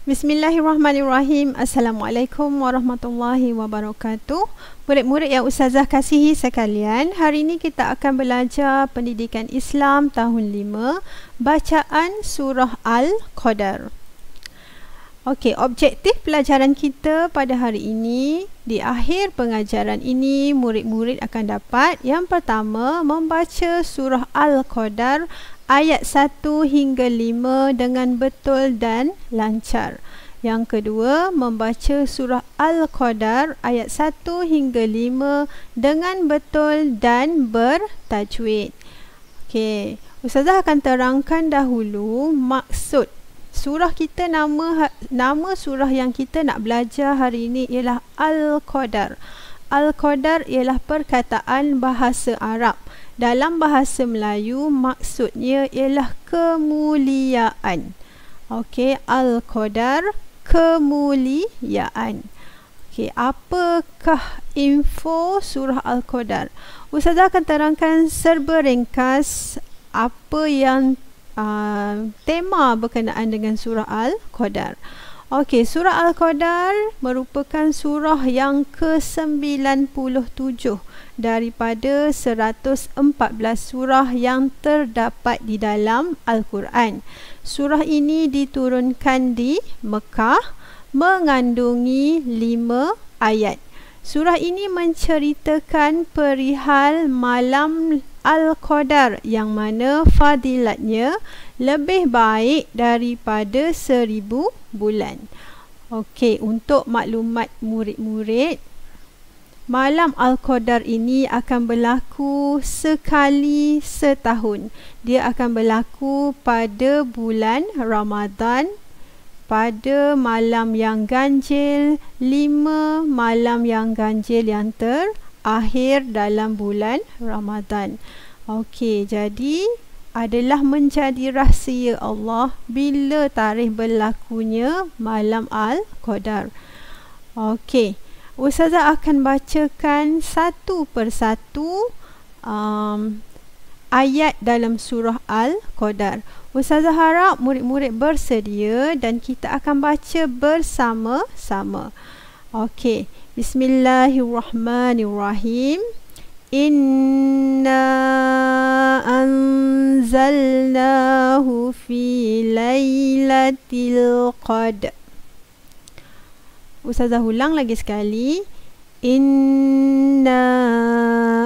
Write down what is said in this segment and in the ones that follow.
Bismillahirrahmanirrahim. Assalamualaikum warahmatullahi wabarakatuh. Murid-murid yang Ustazah kasihi sekalian, hari ini kita akan belajar pendidikan Islam tahun 5, bacaan surah Al-Qadar. Okey, objektif pelajaran kita pada hari ini, di akhir pengajaran ini murid-murid akan dapat yang pertama membaca surah Al-Qadar ayat 1 hingga 5 dengan betul dan lancar. Yang kedua, membaca surah Al-Qadar ayat 1 hingga 5 dengan betul dan bertajwid. Okey, Ustazah akan terangkan dahulu maksud surah kita. Nama surah yang kita nak belajar hari ini ialah Al-Qadar. Al-Qadar ialah perkataan bahasa Arab. Dalam bahasa Melayu, maksudnya ialah kemuliaan. Okey, Al-Qadar, kemuliaan. Okey, apakah info surah Al-Qadar? Ustazah akan terangkan serba ringkas apa yang tema berkenaan dengan surah Al-Qadar. Okey, surah Al-Qadar merupakan surah yang ke-97 daripada 114 surah yang terdapat di dalam Al-Quran. Surah ini diturunkan di Mekah, mengandungi 5 ayat. Surah ini menceritakan perihal malam Al-Qadar yang mana fadilatnya lebih baik daripada 1000 bulan. Okey, untuk maklumat murid-murid, malam Al-Qadar ini akan berlaku sekali setahun. Dia akan berlaku pada bulan Ramadan, pada malam yang ganjil, 5 malam yang ganjil yang terakhir dalam bulan Ramadan. Okey, jadi adalah menjadi rahsia Allah bila tarikh berlakunya malam Al-Qadar. Okey, Ustazah akan bacakan satu persatu ayat dalam surah Al-Qadar. Ustazah harap murid-murid bersedia dan kita akan baca bersama-sama. Okey, Bismillahirrahmanirrahim. Inna anzalnahu fi lailatul qadr. Ustazah ulang lagi sekali. Inna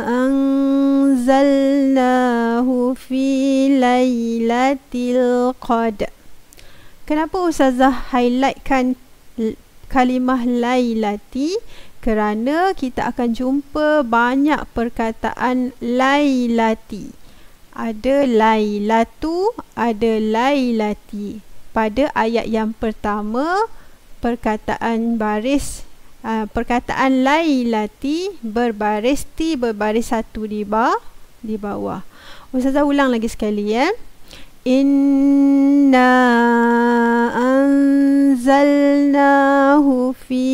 anzalnahu fi lailatul qadr. Kenapa Ustazah highlightkan kalimah lailati? Kerana kita akan jumpa banyak perkataan lailati. Ada lailatu, ada lailati. Pada ayat yang pertama, perkataan lailati berbaris T berbaris satu di bawah. Ustazah ulang lagi sekali ya. Inna anzalnahu fi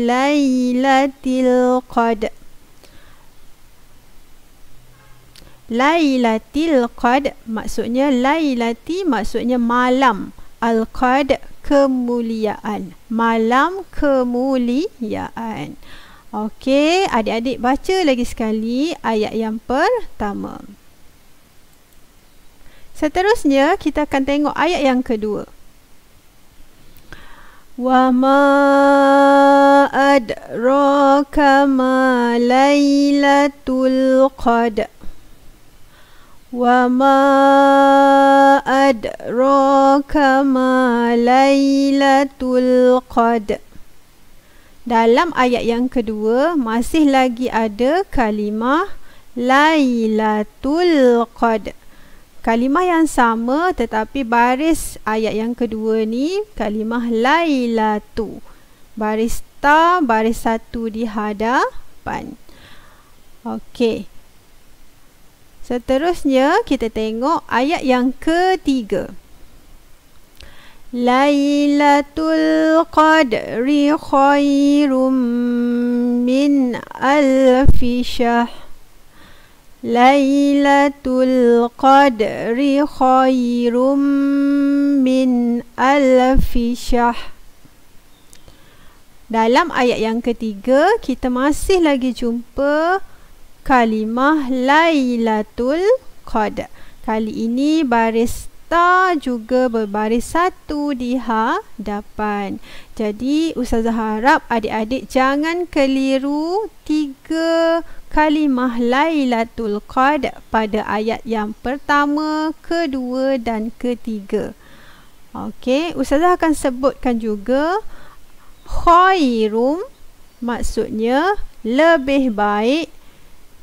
lailatul qadr. Lailatul qadr maksudnya lailati maksudnya malam. Al-Qadr kemuliaan. Malam kemuliaan. Okey, adik-adik baca lagi sekali ayat yang pertama. Seterusnya kita akan tengok ayat yang kedua. Wa ma adraka ma lailatul qadr. Wa ma adraka ma lailatul qadr. Dalam ayat yang kedua masih lagi ada kalimah lailatul qadr. Kalimah yang sama tetapi baris ayat yang kedua ni kalimah lailatu. Baris ta, baris satu di hadapan. Okey. Seterusnya kita tengok ayat yang ketiga. Lailatul qadri khairum min alfi syahr. Lailatul Qadri khairum min alfi syahr. Dalam ayat yang ketiga, kita masih lagi jumpa kalimah Lailatul Qadar. Kali ini baris ta juga berbaris satu di hadapan. Jadi Ustazah harap adik-adik jangan keliru 3 kalimah Lailatul Qadar pada ayat yang pertama, kedua dan ketiga. Okey, Ustazah akan sebutkan juga khairum maksudnya lebih baik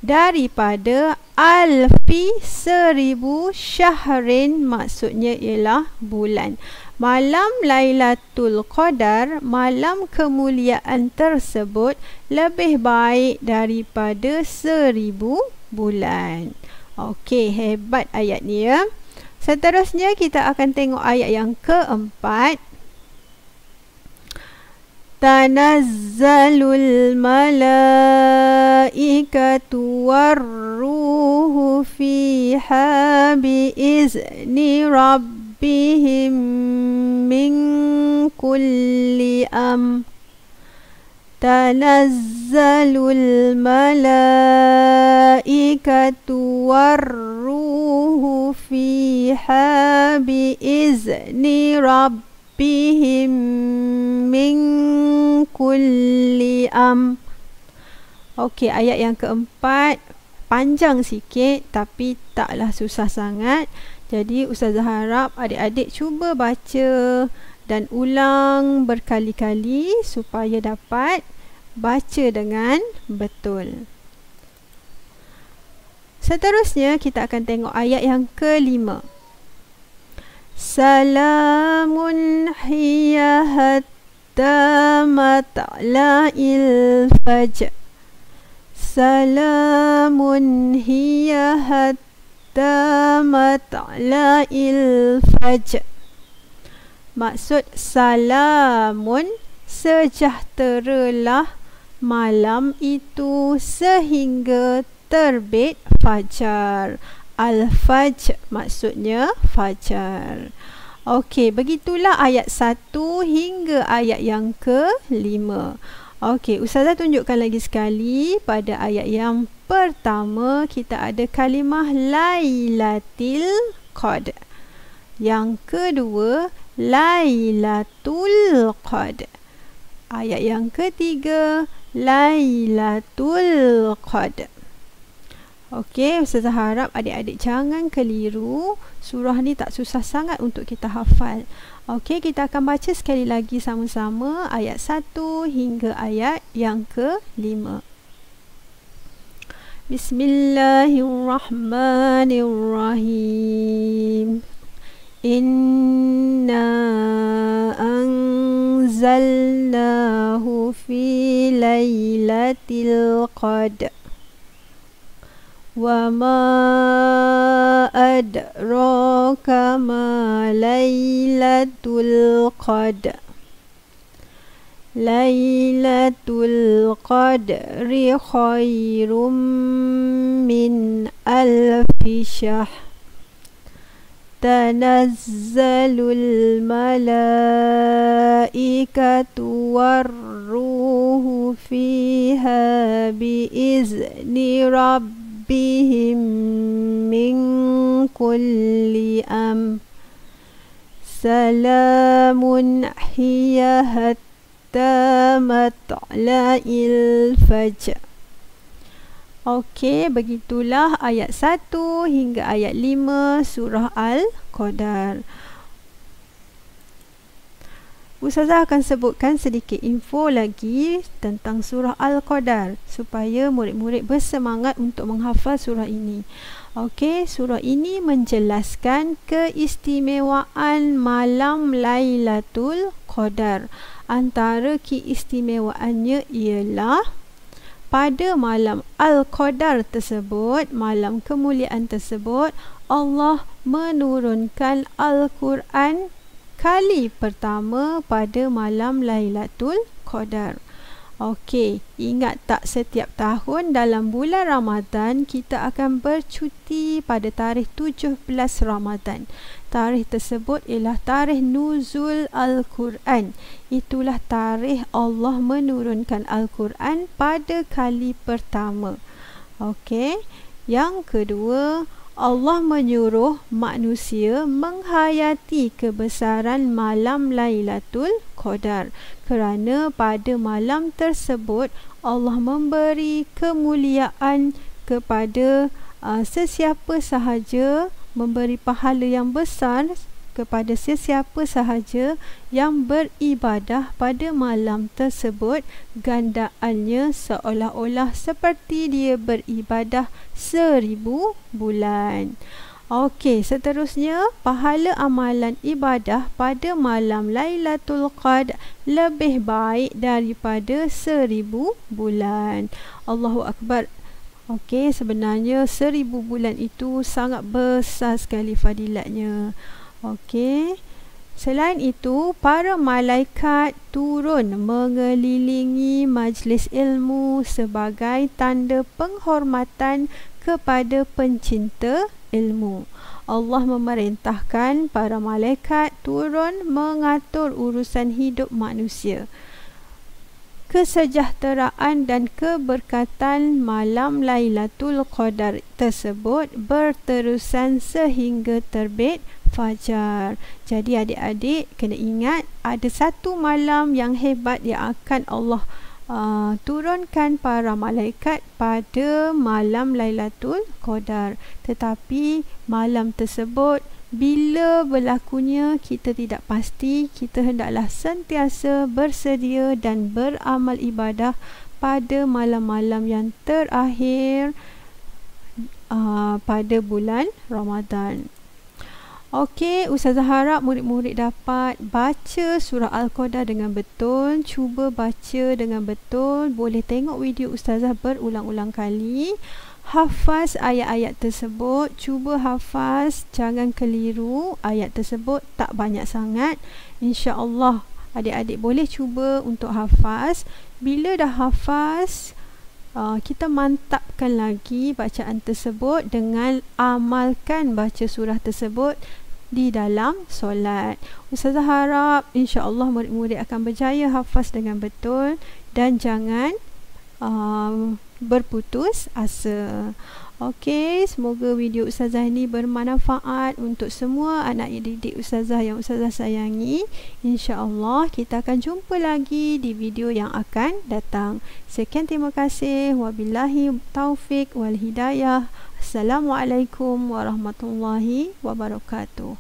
daripada alfi 1000 syahrin maksudnya ialah bulan. Malam Lailatul Qadar, malam kemuliaan tersebut lebih baik daripada 1000 bulan. Okey, hebat ayat ni ya. Seterusnya kita akan tengok ayat yang keempat. Tanazzalul malaikatu warruhu fiha biizni rabbihim min kulli Tanazzalul malaikatu warruhu fiha biizni rabbihim min kulli Okey, ayat yang keempat panjang sikit tapi taklah susah sangat. Jadi Ustazah harap adik-adik cuba baca dan ulang berkali-kali supaya dapat baca dengan betul. Seterusnya kita akan tengok ayat yang kelima. Salamun hiya hatta matla'il fajr. Salamun hiya hatta matla'il fajr. Maksud salamun, sejahteralah malam itu sehingga terbit fajar. Al-Fajr maksudnya fajar. Okey, begitulah ayat 1 hingga ayat yang ke-5. Okey, Ustazah tunjukkan lagi sekali. Pada ayat yang pertama kita ada kalimah Lailatul Qadar. Yang kedua Lailatul Qadar. Ayat yang ketiga Lailatul Qadar. Okey, Ustazah harap adik-adik jangan keliru. Surah ni tak susah sangat untuk kita hafal. Okey, kita akan baca sekali lagi sama-sama ayat 1 hingga ayat yang ke-5. Bismillahirrahmanirrahim. Inna anzalnahu fi lailatul qadr. Wa ma adraka ma lailatul qadr. Lailatul qadri khairum min alfi syahr. Tanazzalul malaikatu warruhu fiha biizni rabbihim min kulli Salamun hiya hatta matla'il fajr. Okey, begitulah ayat 1 hingga ayat 5 surah Al-Qadar. Ustazah akan sebutkan sedikit info lagi tentang surah Al-Qadar supaya murid-murid bersemangat untuk menghafal surah ini. Okey, surah ini menjelaskan keistimewaan malam Lailatul Qadar. Antara keistimewaannya ialah pada malam Al-Qadar tersebut, malam kemuliaan tersebut, Allah menurunkan Al-Quran kali pertama pada malam Lailatul Qadar. Okey, ingat tak setiap tahun dalam bulan Ramadan kita akan bercuti pada tarikh 17 Ramadan. Tarikh tersebut ialah tarikh nuzul Al-Quran. Itulah tarikh Allah menurunkan Al-Quran pada kali pertama. Okey. Yang kedua, Allah menyuruh manusia menghayati kebesaran malam Lailatul Qadar, kerana pada malam tersebut Allah memberi kemuliaan kepada sesiapa sahaja, memberi pahala yang besar kepada sesiapa sahaja yang beribadah pada malam tersebut, gandaannya seolah-olah seperti dia beribadah 1000 bulan. Okey, seterusnya, pahala amalan ibadah pada malam Lailatul Qadar lebih baik daripada 1000 bulan. Allahu Akbar. Okey, sebenarnya 1000 bulan itu sangat besar sekali fadilatnya. Okey. Selain itu, para malaikat turun mengelilingi majlis ilmu sebagai tanda penghormatan kepada pencinta ilmu. Allah memerintahkan para malaikat turun mengatur urusan hidup manusia. Kesejahteraan dan keberkatan malam Lailatul Qadar tersebut berterusan sehingga terbit fajar. Jadi adik-adik kena ingat, ada satu malam yang hebat yang akan Allah turunkan para malaikat pada malam Lailatul Qadar. Tetapi malam tersebut bila berlakunya kita tidak pasti. Kita hendaklah sentiasa bersedia dan beramal ibadah pada malam-malam yang terakhir pada bulan Ramadan. Okey, Ustazah harap murid-murid dapat baca surah Al-Qadar dengan betul. Cuba baca dengan betul. Boleh tengok video Ustazah berulang-ulang kali. Hafaz ayat-ayat tersebut. Cuba hafaz, jangan keliru. Ayat tersebut tak banyak sangat. InsyaAllah adik-adik boleh cuba untuk hafaz. Bila dah hafaz, kita mantapkan lagi bacaan tersebut dengan amalkan baca surah tersebut di dalam solat. Ustazah harap insya-Allah murid-murid akan berjaya hafaz dengan betul dan jangan berputus asa. Okey, semoga video Ustazah ini bermanfaat untuk semua anak didik Ustazah yang Ustazah sayangi. InsyaAllah kita akan jumpa lagi di video yang akan datang. Sekian, terima kasih. Wabillahi taufik wal hidayah. Assalamualaikum warahmatullahi wabarakatuh.